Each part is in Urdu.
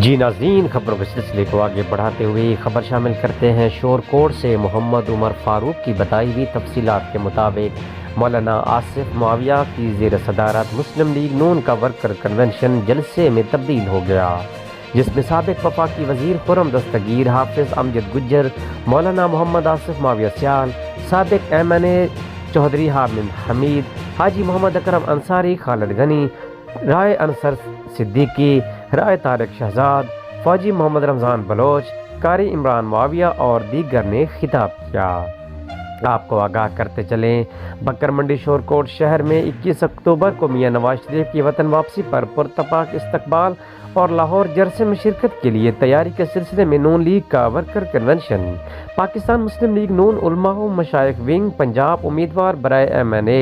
جی ناظرین، خبروں کے سلسلے کو آگے بڑھاتے ہوئے خبر شامل کرتے ہیں۔ شور کوٹ سے محمد عمر فاروق کی بتائی ہوئی تفصیلات کے مطابق مولانا آصف معاویہ کی زیر صدارت مسلم لیگ نون کا ورکر کنونشن جلسے میں تبدیل ہو گیا، جس میں سابق وفاقی وزیر خرم دستگیر، حافظ امجد گجر، مولانا محمد آصف معاویہ سیال، سابق MNA چودھری حامد حمید، حاجی محمد اکرم انصاری، خالد غنی، رائے انصر صدیقی، رائے طارق شہزاد، فوجی محمد رمضان بلوچ، قاری عمران معاویہ اور دیگر نے خطاب کیا۔ آپ کو آگاہ کرتے چلیں، بکر منڈی شور کوٹ شہر میں 21 اکتوبر کو میاں نواز شریف کی وطن واپسی پر پرتپاک استقبال اور لاہور جلسے میں شرکت کے لیے تیاری کے سلسلے میں نون لیگ کا ورکر کنونشن، پاکستان مسلم لیگ نون علماء و مشائخ ونگ پنجاب امیدوار برائے MNA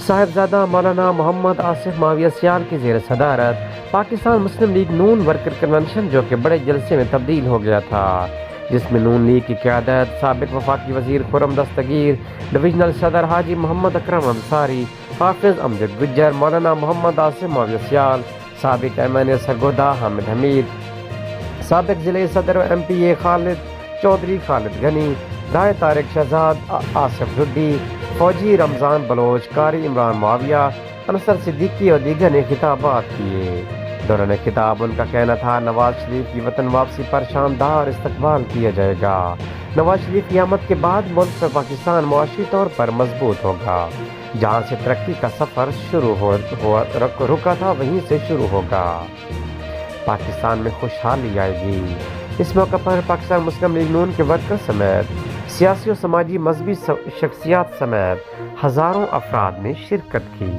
صاحبزادہ مولانا محمد آصف معاویہ سیال کی زیر صدارت پاکستان مسلم لیگ نون ورکر کنونشن، جو کہ بڑے جلسے میں تبدیل ہو گیا تھا، جس میں نون لیگ کی قیادت سابق وفاقی وزیر خرم دستگیر، ڈویژنل صدر حاجی محمد اکرم انصاری، حافظ امجد گجر، مولانا محمد آصف معاویہ سیال، سابق MNA سرگودا حامد حمید، سابق ضلعی صدر و MPA خالد چودھری خالد غنی، رائے طارق شہزاد، آصف ڈڈی، فوجی رمضان بلوچ، قاری عمران معاویہ، انصر صدیقی اور دیگر نے خطابات کیے۔ دوران خطاب ان کا کہنا تھا، نواز شریف کی وطن واپسی پر شاندار استقبال کیا جائے گا۔ نواز شریف کی آمد کے بعد ملک میں پاکستان معاشی طور پر مضبوط ہوگا، جہاں سے ترقی کا سفر رکا تھا وہیں سے شروع ہوگا۔ پاکستان میں خوشحالی آئے گی۔ اس موقع پر پاکستان مسلم لیگ نون کے ورکر سمیت سیاسی و سماجی مذہبی شخصیات سمیت ہزاروں افراد نے شرکت کی۔